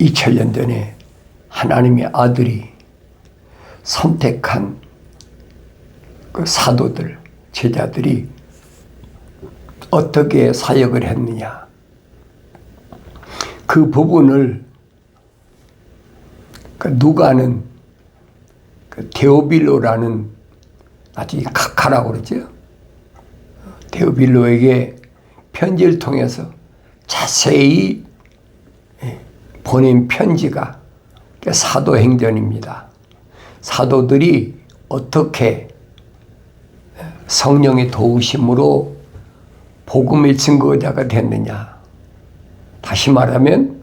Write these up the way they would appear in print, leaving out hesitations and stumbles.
2000년 전에 하나님의 아들이 선택한 그 사도들, 제자들이 어떻게 사역을 했느냐, 그 부분을 누가는 데오빌로라는, 나중에 카카라고 그러죠. 데오빌로에게 편지를 통해서 자세히 보낸 편지가 사도행전입니다. 사도들이 어떻게 성령의 도우심으로 복음의 증거자가 됐느냐, 다시 말하면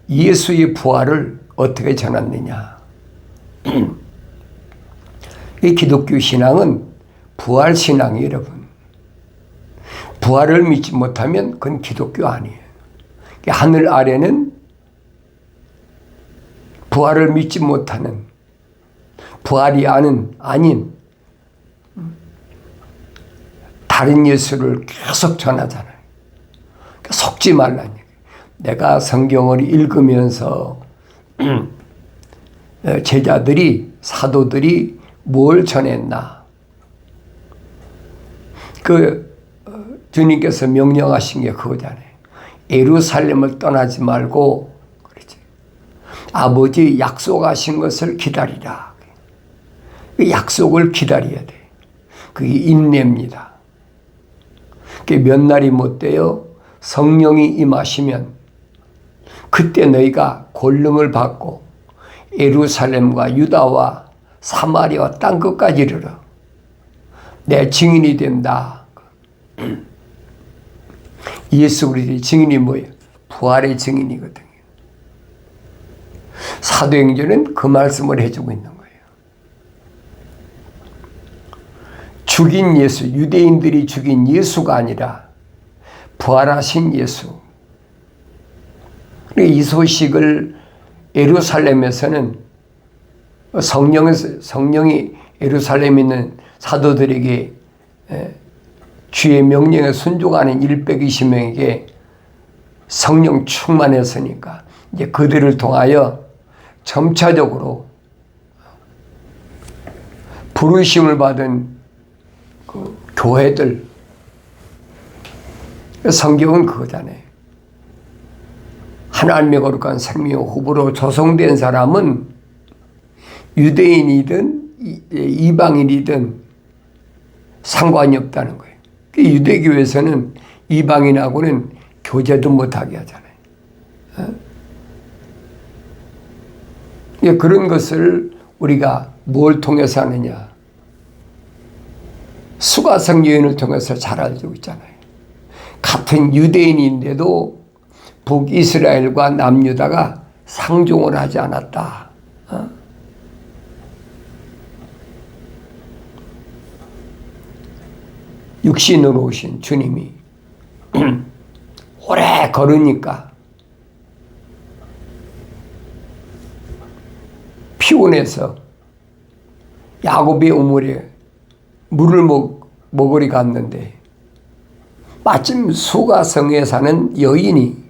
예수의 부활을 어떻게 전했느냐. 이 기독교 신앙은 부활 신앙이에요, 여러분. 부활을 믿지 못하면 그건 기독교 아니에요. 하늘 아래는 부활을 믿지 못하는, 부활이 아닌 다른 예수를 계속 전하잖아요. 그러니까 속지 말라는 얘기예요. 내가 성경을 읽으면서 제자들이, 사도들이 뭘 전했나. 주님께서 명령하신 게 그거잖아요. 예루살렘을 떠나지 말고, 그렇지, 아버지 약속하신 것을 기다리라. 그 약속을 기다려야 돼. 그게 인내입니다. 그게 몇 날이 못 돼요. 성령이 임하시면 그때 너희가 권능을 받고 예루살렘과 유다와 사마리아와 땅 끝까지 이르러 내 증인이 된다. 예수 그리스도의 증인이 뭐예요? 부활의 증인이거든요. 사도행전은 그 말씀을 해주고 있는 거예요. 죽인 예수, 유대인들이 죽인 예수가 아니라 부활하신 예수. 이 소식을 예루살렘에서는 성령이 예루살렘에 있는 사도들에게 주의 명령에 순종하는 120명에게 성령 충만했으니까 이제 그들을 통하여 점차적으로 부르심을 받은 그 교회들, 성경은 그거잖아요. 하나님의 거룩한 생명의 후보로 조성된 사람은 유대인이든 이방인이든 상관이 없다는 거예요. 유대교에서는 이방인하고는 교제도 못하게 하잖아요. 그런 것을 우리가 뭘 통해서 하느냐? 수가성 여인을 통해서 잘 알고 있잖아요. 같은 유대인인데도 북이스라엘과 남유다가 상종을 하지 않았다. 육신으로 오신 주님이 오래 걸으니까 피곤해서 야곱의 우물에 물을 먹으러 갔는데 마침 수가성에 사는 여인이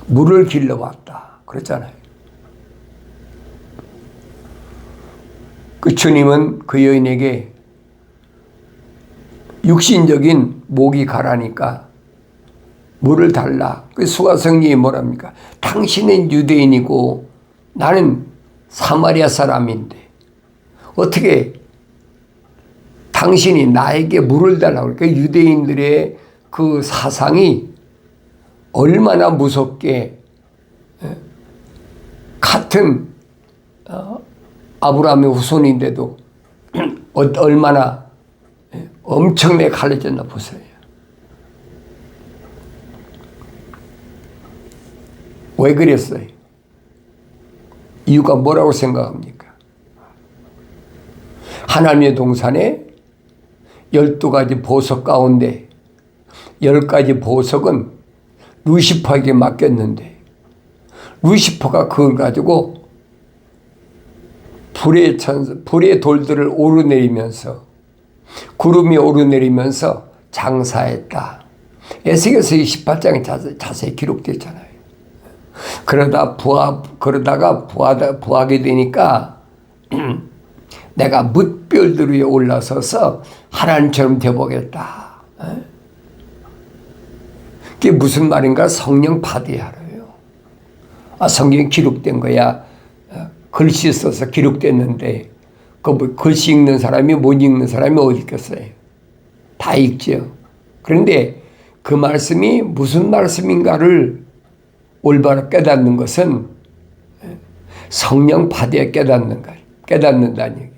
물을 길러왔다. 그랬잖아요. 그 주님은 그 여인에게 육신적인 목이 가라니까 물을 달라. 그 수가성이 뭐랍니까? 당신은 유대인이고 나는 사마리아 사람인데 어떻게 당신이 나에게 물을 달라고 그러니까 유대인들의 그 사상이 얼마나 무섭게 같은 아브라함의 후손인데도 얼마나 엄청나게 갈라졌나 보세요. 왜 그랬어요? 이유가 뭐라고 생각합니까? 하나님의 동산에 12가지 보석 가운데 10가지 보석은 루시퍼에게 맡겼는데 루시퍼가 그걸 가지고 불의 돌들을 오르내리면서 구름이 오르내리면서 장사했다. 에스겔서 28장에 자세히 기록되어 있잖아요. 그러다가 부하게 되니까 내가 뭇별들 위에 올라서서 하나님처럼 되보겠다. 그게 무슨 말인가? 성령 받아야 알아요. 성경에 기록된 거야. 글씨 써서 기록됐는데 그 글씨 읽는 사람이 못 읽는 사람이 어디 있겠어요? 다 읽죠. 그런데 그 말씀이 무슨 말씀인가를 올바로 깨닫는 것은 성령 받아야 깨닫는다는 얘기예요.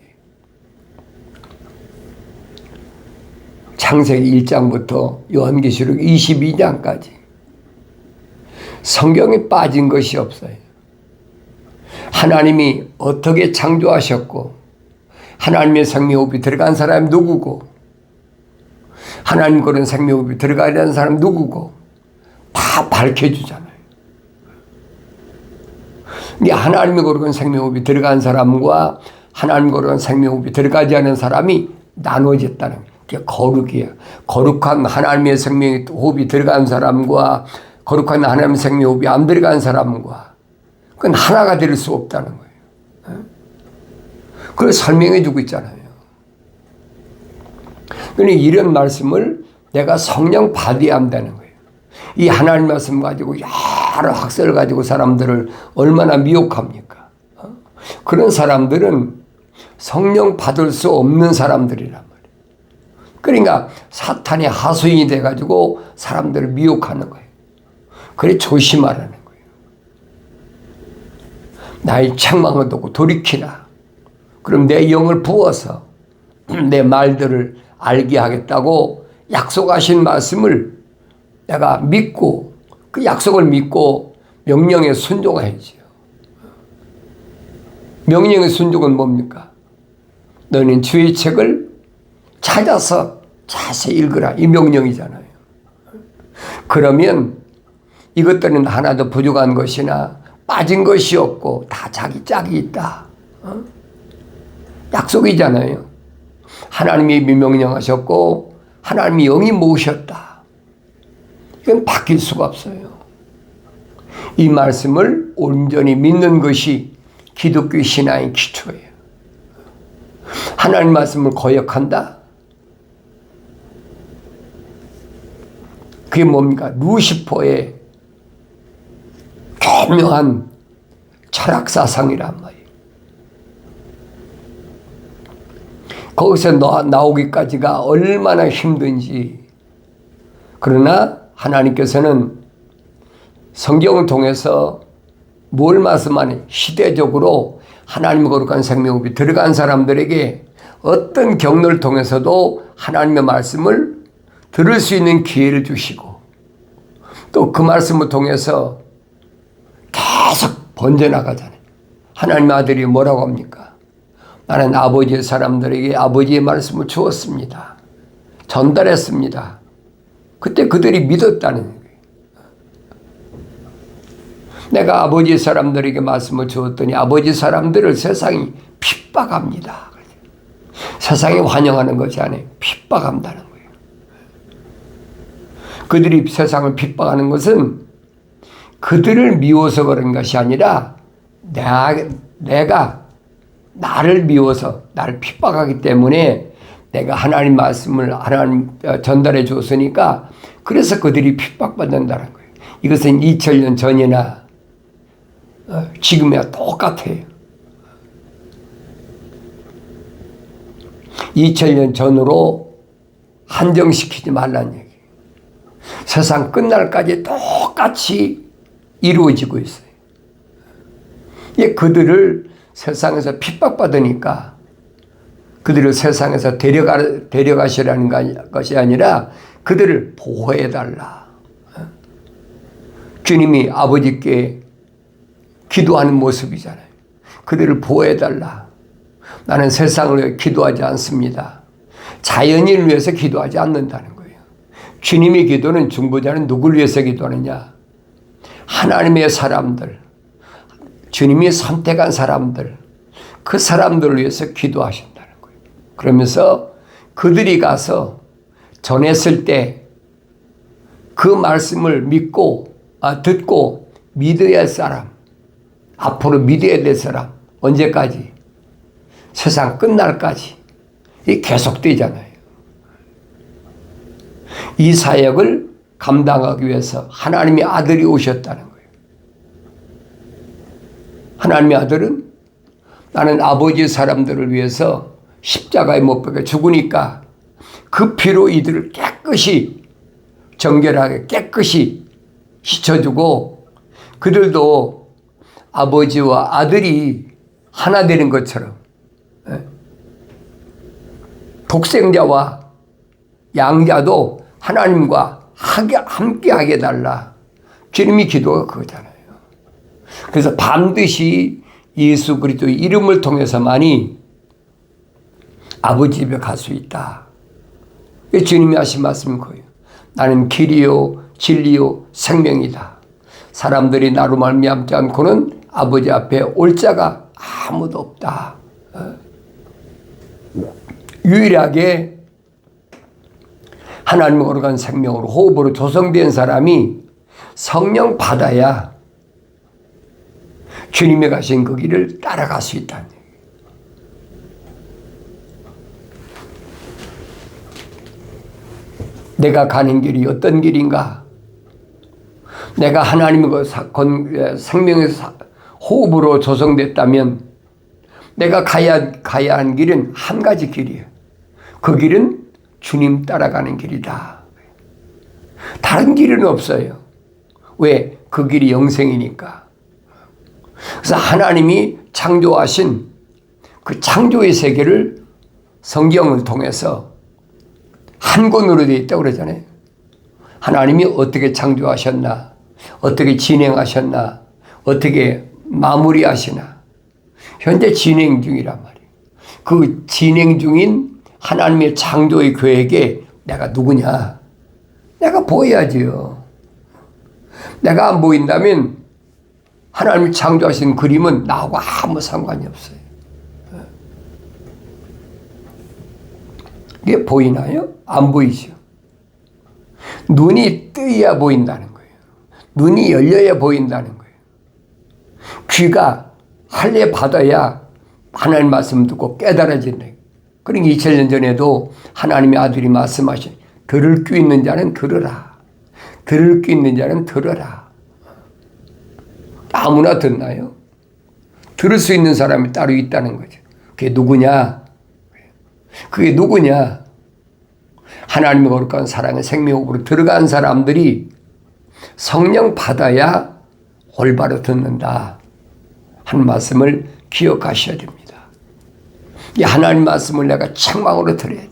창세기 1장부터 요한계시록 22장까지 성경에 빠진 것이 없어요. 하나님이 어떻게 창조하셨고 하나님의 생명호흡이 들어간 사람이 누구고 하나님 그런 생명호흡이 들어가려는 사람이 누구고 다 밝혀주잖아요. 근데 하나님의 거룩한 생명호흡이 들어간 사람과 하나님 거룩한 생명호흡이 들어가지 않은 사람이 나눠졌다는 게 거룩이에요. 거룩한 하나님의 생명호흡이 들어간 사람과 거룩한 하나님의 생명호흡이 안 들어간 사람과 그건 하나가 될 수 없다는 거예요. 그걸 설명해 주고 있잖아요. 그러니 이런 말씀을 내가 성령 받아야 한다는 거예요. 이 하나님 말씀 가지고 여러 학설을 가지고 사람들을 얼마나 미혹합니까? 그런 사람들은 성령 받을 수 없는 사람들이란 말이에요. 그러니까 사탄의 하수인이 돼가지고 사람들을 미혹하는 거예요. 그래 조심하라는 거예요. 나의 책망을 듣고 돌이키라. 그럼 내 영을 부어서 내 말들을 알게 하겠다고 약속하신 말씀을 내가 믿고 그 약속을 믿고 명령에 순종해야지요. 명령의 순종은 뭡니까? 너는 주의 책을 찾아서 자세히 읽으라. 이 명령이잖아요. 그러면 이것들은 하나도 부족한 것이나 빠진 것이 없고 다 자기 짝이 있다. 약속이잖아요. 하나님이 명령하셨고 하나님이 영이 모으셨다. 이건 바뀔 수가 없어요. 이 말씀을 온전히 믿는 것이 기독교 신앙의 기초예요. 하나님 말씀을 거역한다? 그게 뭡니까? 루시퍼의 교묘한 철학사상이란 말이에요. 거기서 나오기까지가 얼마나 힘든지. 그러나 하나님께서는 성경을 통해서 뭘 말씀하니? 시대적으로 하나님의 거룩한 생명호흡이 들어간 사람들에게 어떤 경로를 통해서도 하나님의 말씀을 들을 수 있는 기회를 주시고 또 그 말씀을 통해서 계속 번져나가잖아요. 하나님의 아들이 뭐라고 합니까? 나는 아버지의 사람들에게 아버지의 말씀을 주었습니다. 전달했습니다. 그때 그들이 믿었다는 거예요. 내가 아버지 사람들에게 말씀을 주었더니 아버지 사람들을 세상이 핍박합니다. 세상이 환영하는 것이 아니에요. 핍박한다는 거예요. 그들이 세상을 핍박하는 것은 그들을 미워서 그런 것이 아니라 내가 나를 미워서 나를 핍박하기 때문에 내가 하나님 말씀을 하나님 전달해 줬으니까 그래서 그들이 핍박받는다는 거예요. 이것은 2000년 전이나 지금이야 똑같아요. 2000년 전으로 한정시키지 말라는 얘기예요. 세상 끝날까지 똑같이 이루어지고 있어요. 그들을 세상에서 핍박받으니까 그들을 세상에서 데려가시라는 것이 아니라 그들을 보호해달라. 주님이 아버지께 기도하는 모습이잖아요. 그들을 보호해달라. 나는 세상을 위해 기도하지 않습니다. 자연인을 위해서 기도하지 않는다는 거예요. 주님의 기도는 중보자는 누굴 위해서 기도하느냐? 하나님의 사람들, 주님이 선택한 사람들, 그 사람들을 위해서 기도하신다는 거예요. 그러면서 그들이 가서 전했을 때 그 말씀을 믿고 듣고 믿어야 할 사람, 앞으로 믿어야 될 사람, 언제까지? 세상 끝날까지. 이게 계속되잖아요. 이 사역을 감당하기 위해서 하나님의 아들이 오셨다는 거예요. 하나님의 아들은 나는 아버지의 사람들을 위해서 십자가에 못 박혀 죽으니까 그 피로 이들을 깨끗이 정결하게 깨끗이 씻어주고 그들도 아버지와 아들이 하나 되는 것처럼 독생자와 양자도 하나님과 함께하게 달라. 주님이 기도가 그거잖아요. 그래서 반드시 예수 그리스도의 이름을 통해서만이 아버지 집에 갈 수 있다. 주님이 하신 말씀은 거예요. 나는 길이요 진리요 생명이다. 사람들이 나로 말미암지 않고는 아버지 앞에 올 자가 아무도 없다. 유일하게 하나님의 거룩한 생명으로 호흡으로 조성된 사람이 성령 받아야 주님이 가신 그 길을 따라갈 수 있다는 얘기예요. 내가 가는 길이 어떤 길인가? 내가 하나님의 그 생명의 호흡으로 조성됐다면 내가 가야 하는 길은 한 가지 길이에요. 그 길은 주님 따라가는 길이다. 다른 길은 없어요. 왜? 그 길이 영생이니까. 그래서 하나님이 창조하신 그 창조의 세계를 성경을 통해서 한 권으로 되어 있다고 그러잖아요. 하나님이 어떻게 창조하셨나, 어떻게 진행하셨나, 어떻게 마무리하시나. 현재 진행 중이란 말이에요. 그 진행 중인 하나님의 창조의 계획에 내가 누구냐? 내가 보여야지요. 내가 안 보인다면 하나님이 창조하신 그림은 나하고 아무 상관이 없어요. 이게 보이나요? 안 보이죠. 눈이 뜨여야 보인다는 거예요. 눈이 열려야 보인다는 거예요. 귀가 할례 받아야 하나님 말씀 듣고 깨달아진다. 그러니까 2000년 전에도 하나님의 아들이 말씀하신 들을 귀 있는 자는 들으라. 들을 귀 있는 자는 들으라. 아무나 듣나요? 들을 수 있는 사람이 따로 있다는 거죠. 그게 누구냐? 그게 누구냐? 하나님의 거룩한 사랑의 생명으로 들어간 사람들이 성령 받아야 올바로 듣는다. 한 말씀을 기억하셔야 됩니다. 이 하나님 말씀을 내가 책망으로 들어야 돼.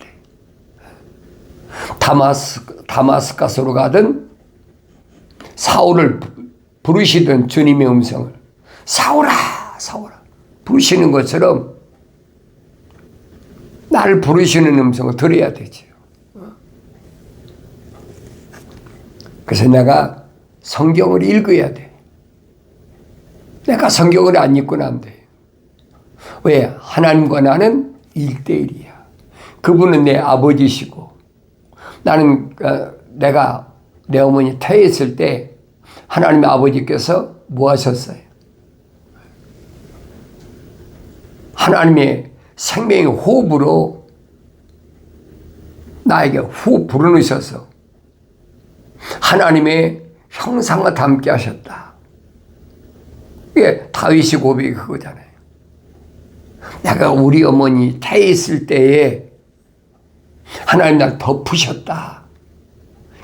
다마스커스로 가든 사울을 부르시던 주님의 음성을 사울아 사울아 부르시는 것처럼 나를 부르시는 음성을 들어야 되죠. 그래서 내가 성경을 읽어야 돼. 내가 성경을 안 읽고는 안 돼. 왜? 하나님과 나는 1대1이야. 그분은 내 아버지시고 나는 내가 내 어머니 태했을 때 하나님의 아버지께서 뭐 하셨어요? 하나님의 생명의 호흡으로 나에게 후 불어넣으셔서 하나님의 형상과 닮게 하셨다. 이게 다윗이 고백이 그거잖아요. 내가 우리 어머니 태했을 때에 하나님 날 덮으셨다.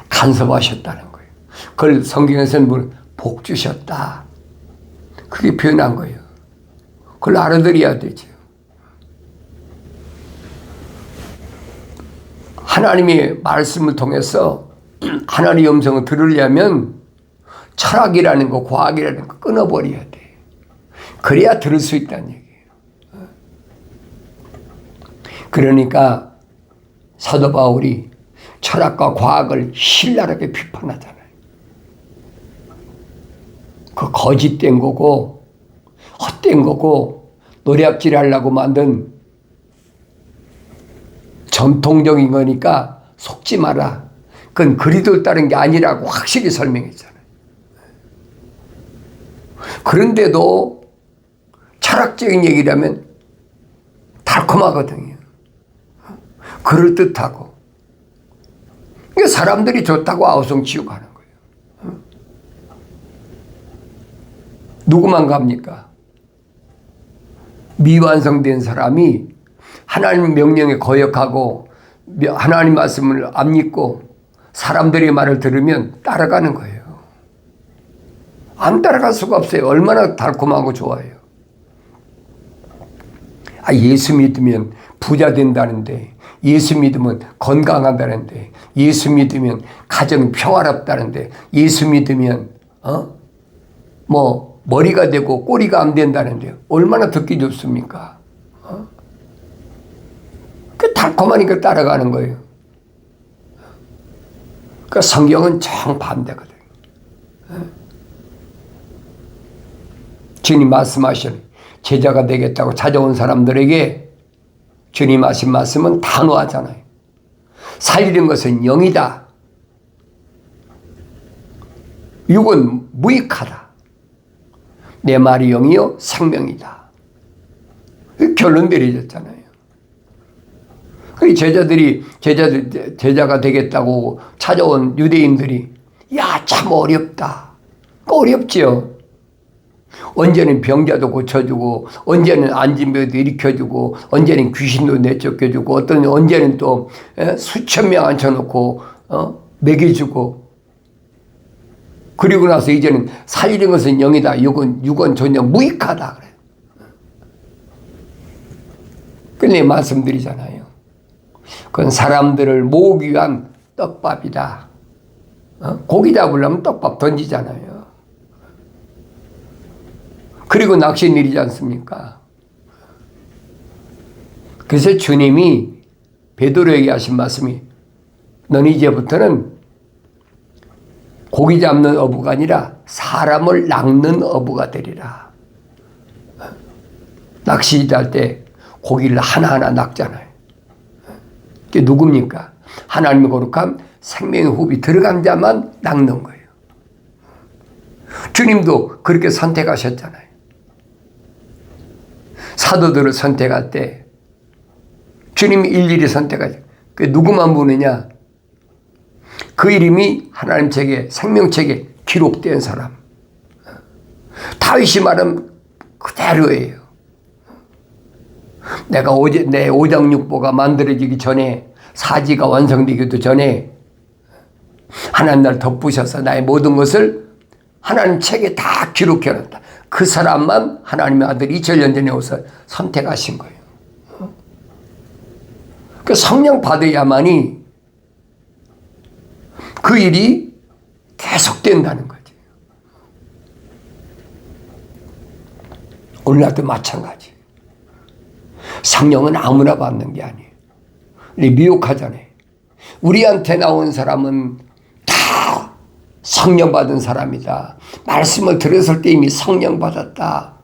간섭하셨다는 거예요. 그걸 성경에서는 복 주셨다. 그게 표현한 거예요. 그걸 알아들어야 되죠. 하나님의 말씀을 통해서 하나님의 음성을 들으려면 철학이라는 거, 과학이라는 거 끊어버려야 돼. 그래야 들을 수 있다는 얘기예요. 그러니까 사도 바울이 철학과 과학을 신랄하게 비판하잖아요. 그 거짓된 거고 헛된 거고 노략질 하려고 만든 전통적인 거니까 속지 마라. 그건 그리스도를 따른 게 아니라고 확실히 설명했잖아요. 그런데도 철학적인 얘기라면 달콤하거든요. 그럴듯하고. 사람들이 좋다고 아우성치우고 하는 거예요. 누구만 갑니까? 미완성된 사람이 하나님 명령에 거역하고 하나님 말씀을 안 믿고 사람들의 말을 들으면 따라가는 거예요. 안 따라갈 수가 없어요. 얼마나 달콤하고 좋아요. 예수 믿으면 부자 된다는데, 예수 믿으면 건강하다는데, 예수 믿으면 가정이 평화롭다는데, 예수 믿으면 머리가 되고 꼬리가 안 된다는데 얼마나 듣기 좋습니까? 그 달콤하니까 따라가는 거예요. 그러니까 성경은 정반대거든요. 주님 말씀하신 제자가 되겠다고 찾아온 사람들에게 주님 하신 말씀은 단호하잖아요. 살리는 것은 영이다. 육은 무익하다. 내 말이 영이요 생명이다. 결론 내려졌잖아요. 제자가 되겠다고 찾아온 유대인들이 참 어렵다. 어렵지요. 언제는 병자도 고쳐주고, 언제는 안진병도 일으켜주고, 언제는 귀신도 내쫓겨주고, 언제는 또 수천 명 앉혀놓고 먹여주고, 그리고 나서 이제는 살리는 것은 영이다. 육은 전혀 무익하다. 그래요. 근데 말씀드리잖아요. 그건 사람들을 모으기 위한 떡밥이다. 고기 잡으려면 떡밥 던지잖아요. 그리고 낚시 내리지 않습니까? 그래서 주님이 베드로에게 하신 말씀이 넌 이제부터는 고기 잡는 어부가 아니라 사람을 낚는 어부가 되리라. 낚시할 때 고기를 하나하나 낚잖아요. 그게 누굽니까? 하나님의 거룩한 생명의 호흡이 들어간 자만 낚는 거예요. 주님도 그렇게 선택하셨잖아요. 사도들을 선택할 때 주님이 일일이 선택하죠. 그 누구만 보느냐? 그 이름이 하나님 책에 생명책에 기록된 사람. 다윗이 말은 그대로예요. 내 오장육부가 만들어지기 전에, 사지가 완성되기도 전에 하나님 날 덮으셔서 나의 모든 것을 하나님 책에 다 기록해놨다. 그 사람만 하나님의 아들 2000년 전에 오셔서 선택하신 거예요. 그 성령 받아야만이 그 일이 계속된다는 거죠. 오늘날도 마찬가지. 성령은 아무나 받는 게 아니에요. 미혹하잖아요. 우리한테 나온 사람은 다 성령 받은 사람이다. 말씀을 들었을 때 이미 성령 받았다.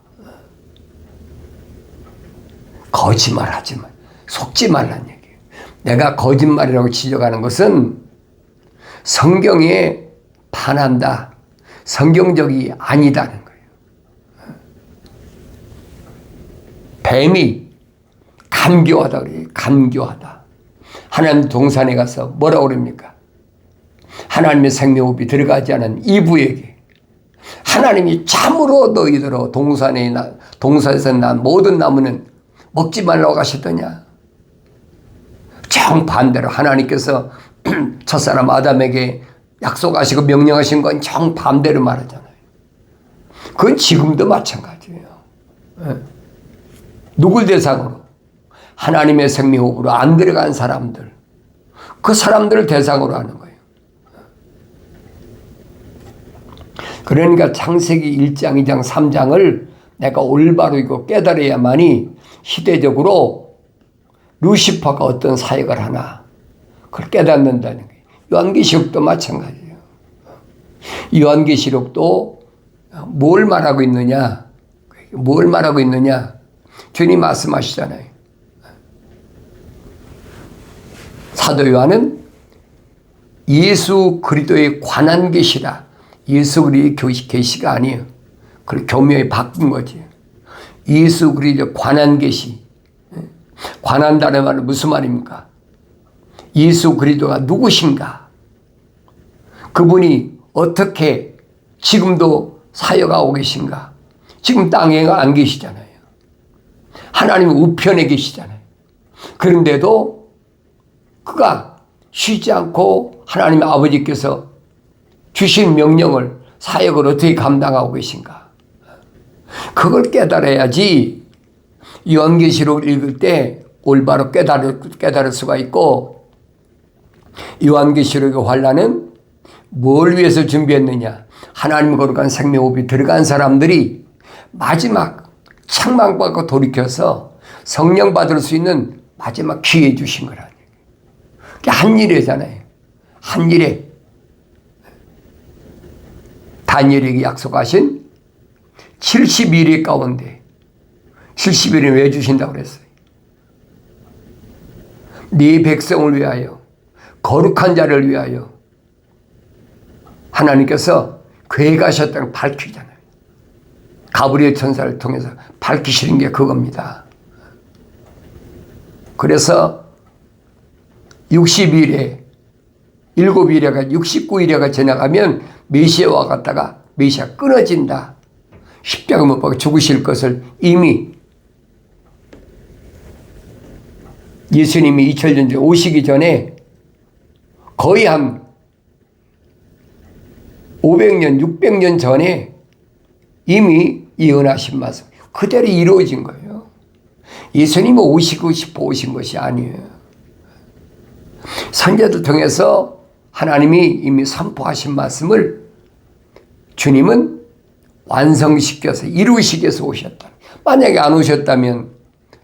거짓말하지 마. 속지 말란 얘기예요. 내가 거짓말이라고 지적하는 것은 성경에 반한다. 성경적이 아니다는 거예요. 뱀이 간교하다 그래요. 간교하다. 하나님 동산에 가서 뭐라고 그럽니까? 하나님의 생명호흡이 들어가지 않은 이브에게 하나님이 참으로 너희들로 동산에서 난 모든 나무는 먹지 말라고 하셨더냐? 정반대로 하나님께서 첫사람 아담에게 약속하시고 명령하신 건 정반대로 말하잖아요. 그건 지금도 마찬가지예요. 누굴 대상으로? 하나님의 생명호흡으로 안 들어간 사람들. 그 사람들을 대상으로 하는 거예요. 그러니까 창세기 1장, 2장, 3장을 내가 올바로 이거 깨달아야만이 시대적으로 루시퍼가 어떤 사역을 하나 그걸 깨닫는다는 거예요. 요한계시록도 마찬가지예요. 요한계시록도 뭘 말하고 있느냐? 뭘 말하고 있느냐? 주님 말씀하시잖아요. 사도 요한은 예수 그리스도에 관한 계시라. 예수 그리스도의 계시가 아니에요. 그 교묘히 바꾼 거지. 예수 그리스도 관한 계시. 관한다는 말은 무슨 말입니까? 예수 그리스도가 누구신가? 그분이 어떻게 지금도 사역하고 계신가? 지금 땅에 안 계시잖아요. 하나님 우편에 계시잖아요. 그런데도 그가 쉬지 않고 하나님 아버지께서 주신 명령을, 사역을 어떻게 감당하고 계신가? 그걸 깨달아야지 요한계시록을 읽을 때 올바로 깨달을 수가 있고, 요한계시록의 환란은 뭘 위해서 준비했느냐? 하나님 거룩한 생명호흡이 들어간 사람들이 마지막 책망 받고 돌이켜서 성령 받을 수 있는 마지막 기회 주신 거라는 얘기예요. 그게 한 일이잖아요. 한 일에 다니엘에게 약속하신 70일의 가운데 70일은 왜 주신다고 그랬어요? 네 백성을 위하여, 거룩한 자를 위하여 하나님께서 계획하셨다는 걸 밝히잖아요. 가브리엘 천사를 통해서 밝히시는 게 그겁니다. 그래서 60일에 7일에가 69일에가 지나가면 메시아와 갔다가 메시아 끊어진다. 십자가 못 박아 죽으실 것을 이미 예수님이 2000년 전에 오시기 전에 거의 한 500년, 600년 전에 이미 예언하신 말씀 그대로 이루어진 거예요. 예수님이 오시고 싶어 오신 것이 아니에요. 선지자들 통해서 하나님이 이미 선포하신 말씀을 주님은 완성시켜서 이루시기 위해서 오셨다. 만약에 안 오셨다면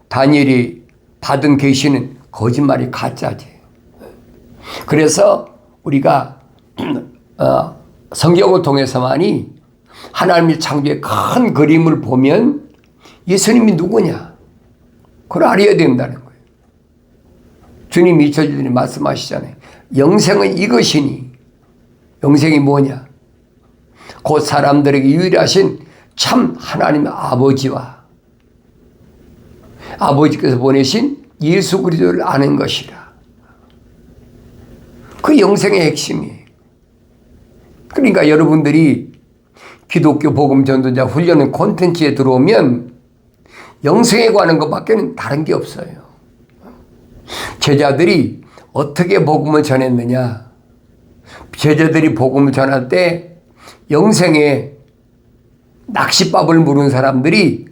다니엘이 받은 계시는 거짓말이 가짜지. 그래서 우리가 성경을 통해서만이 하나님의 창조의 큰 그림을 보면 예수님이 누구냐? 그걸 알아야 된다는 거예요. 주님이 2000년 전에 말씀하시잖아요. 영생은 이것이니. 영생이 뭐냐? 곧 사람들에게 유일하신 참 하나님의 아버지와 아버지께서 보내신 예수 그리스도를 아는 것이라. 그 영생의 핵심이에요. 그러니까 여러분들이 기독교 복음 전도자 훈련의 콘텐츠에 들어오면 영생에 관한 것밖에는 다른 게 없어요. 제자들이 어떻게 복음을 전했느냐? 제자들이 복음을 전할 때 영생에 낚싯밥을 물은 사람들이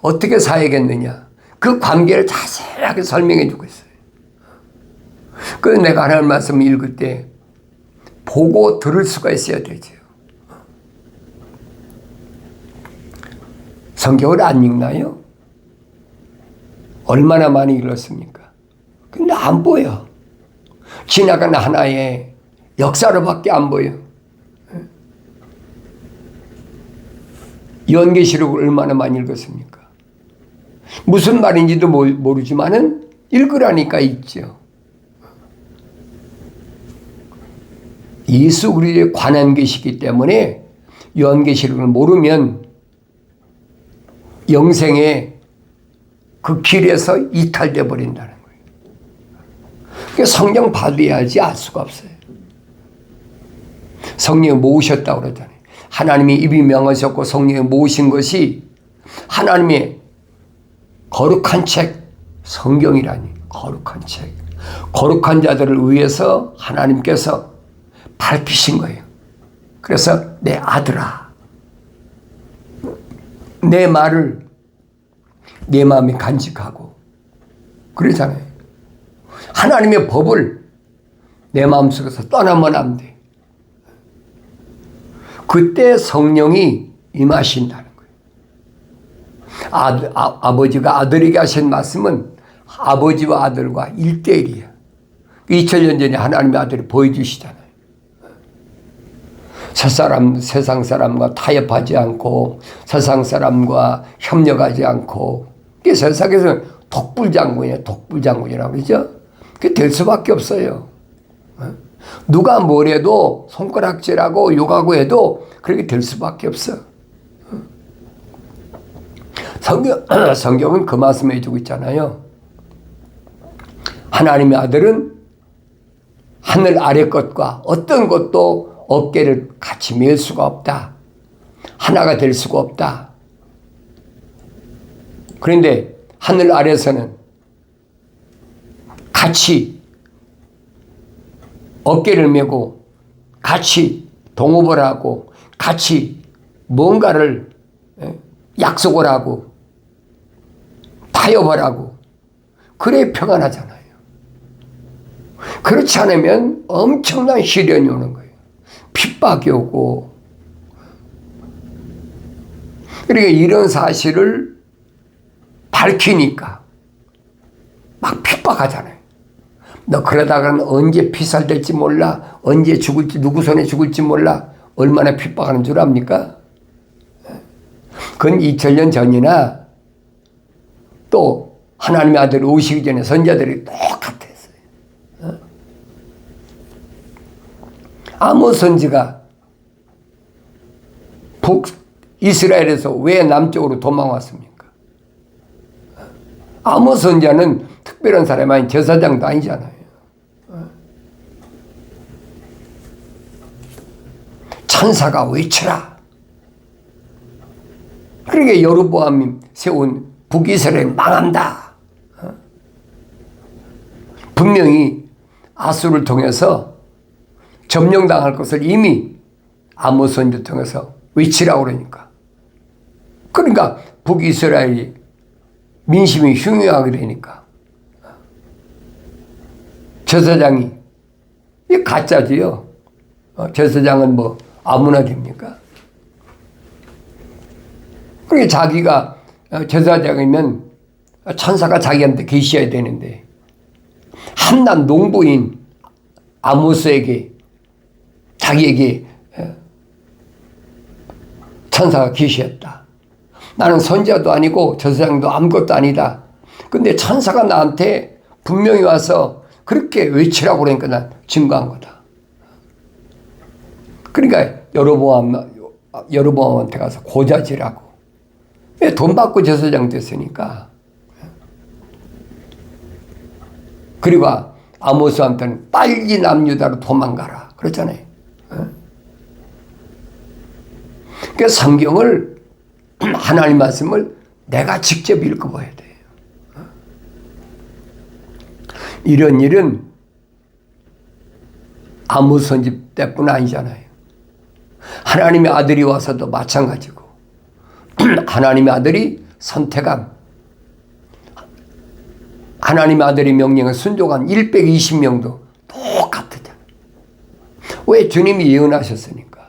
어떻게 사역했느냐? 그 관계를 자세하게 설명해 주고 있어요. 그래서 내가 하나님 말씀을 읽을 때 보고 들을 수가 있어야 되죠. 성경을 안 읽나요? 얼마나 많이 읽었습니까? 근데 안 보여. 지나간 하나의 역사로밖에 안 보여. 요한계시록을 얼마나 많이 읽었습니까? 무슨 말인지도 모르지만은 읽으라니까 있죠. 예수 그리스도에 관한 것이기 때문에 요한계시록을 모르면 영생의 그 길에서 이탈돼 버린다는 거예요. 그러니까 성령 받아야지 알 수가 없어요. 성령이 모으셨다고 그러잖아요. 하나님이 입이 명하셨고 성령이 모으신 것이 하나님의 거룩한 책 성경이라니. 거룩한 책, 거룩한 자들을 위해서 하나님께서 밝히신 거예요. 그래서 내 아들아, 내 말을 내 마음에 간직하고 그러잖아요. 하나님의 법을 내 마음속에서 떠나면 안 돼. 그때 성령이 임하신다는 거예요. 아버지가 아들에게 하신 말씀은 아버지와 아들과 1대1이야. 2000년 전에 하나님의 아들이 보여주시잖아요. 세상 사람과 타협하지 않고 세상 사람과 협력하지 않고 그게 세상에서는 독불장군이에요. 독불장군이라고 그러죠. 그게 될 수밖에 없어요. 누가 뭘 해도 손가락질하고 욕하고 해도 그렇게 될 수밖에 없어. 성경은 그 말씀을 해주고 있잖아요. 하나님의 아들은 하늘 아래 것과 어떤 것도 어깨를 같이 맬 수가 없다. 하나가 될 수가 없다. 그런데 하늘 아래서는 같이 어깨를 메고 같이 동업을 하고 같이 뭔가를 약속을 하고 타협을 하고 그래 평안하잖아요. 그렇지 않으면 엄청난 시련이 오는 거예요. 핍박이 오고. 그러니까 이런 사실을 밝히니까 막 핍박하잖아요. 너 그러다가는 언제 피살될지 몰라. 언제 죽을지, 누구 손에 죽을지 몰라. 얼마나 핍박하는 줄 압니까? 그건 2000년 전이나 또 하나님의 아들이 오시기 전에 선자들이 똑같았어요. 아모스 선지가 북이스라엘에서 왜 남쪽으로 도망왔습니까? 아모스 선지자는 특별한 사람이 아닌 제사장도 아니잖아요. 천사가 외쳐라. 그러니까 여로보암이 세운 북이스라엘 망한다. 분명히 아수를 통해서 점령당할 것을 이미 아모스 선지를 통해서 외치라고 그러니까. 그러니까 북이스라엘이 민심이 흉흉하게 되니까 제사장이 이 가짜지요. 제사장은 뭐 아무나 됩니까? 그러니까 자기가 제사장이면 천사가 자기한테 계시해야 되는데 한낱 농부인 아모스에게 자기에게 천사가 계시했다. 나는 선지자도 아니고 제사장도 아무것도 아니다. 근데 천사가 나한테 분명히 와서 그렇게 외치라고 그러니까 난 증거한 거다. 그러니까 여로보암한테 가서 고자질하고. 왜 돈 받고 제사장 됐으니까. 그리고 아모스한테는 빨리 남유다로 도망가라. 그렇잖아요. 그러니까 성경을, 하나님 말씀을 내가 직접 읽어봐야 돼요. 이런 일은 아모스 선지 때뿐 아니잖아요. 하나님의 아들이 와서도 마찬가지고 하나님의 아들이 선택한, 하나님의 아들의 명령을 순종한 120명도 똑같잖아요. 왜? 주님이 예언하셨으니까.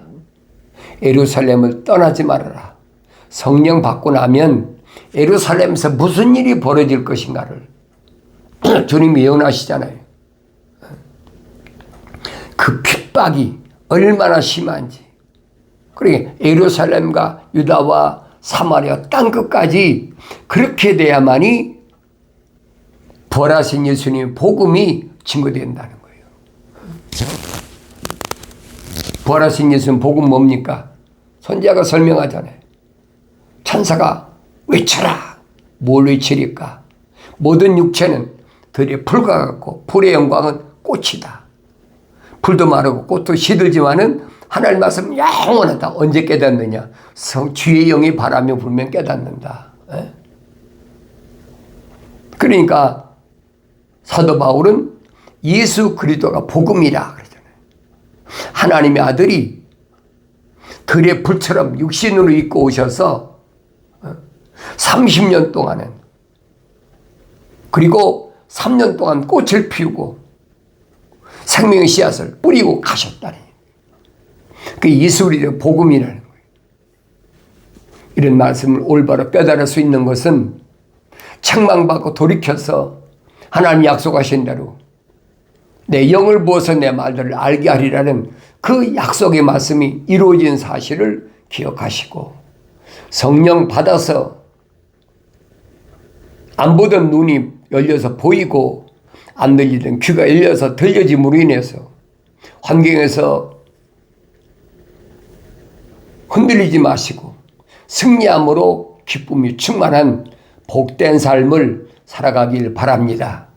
예루살렘을 떠나지 말아라. 성령 받고 나면 예루살렘에서 무슨 일이 벌어질 것인가를 주님이 예언하시잖아요. 그 핍박이 얼마나 심한지. 그러니까 예루살렘과 유다와 사마리아 땅끝까지 그렇게 돼야만이 부활하신 예수님의 복음이 증거된다는 거예요. 부활하신 예수님 복음 뭡니까? 선지자가 설명하잖아요. 천사가 외쳐라. 뭘 외치리까? 모든 육체는 들에 풀과 같고 풀의 영광은 꽃이다. 풀도 마르고 꽃도 시들지만은 하나님 말씀 영원하다. 언제 깨닫느냐? 주의 영이 바람에 불면 깨닫는다. 그러니까 사도 바울은 예수 그리스도가 복음이라 그러잖아요. 하나님의 아들이 들의 불처럼 육신으로 입고 오셔서 30년 동안은, 그리고 3년 동안 꽃을 피우고 생명의 씨앗을 뿌리고 가셨다니. 그 예수 그리스도의 복음이라는 거예요. 이런 말씀을 올바로 뼈다를 수 있는 것은 책망받고 돌이켜서 하나님 약속하신 대로 내 영을 부어서 내 말들을 알게 하리라는 그 약속의 말씀이 이루어진 사실을 기억하시고, 성령 받아서 안 보던 눈이 열려서 보이고 안 들리던 귀가 열려서 들려짐으로 인해서 환경에서 흔들리지 마시고 승리함으로 기쁨이 충만한 복된 삶을 살아가길 바랍니다.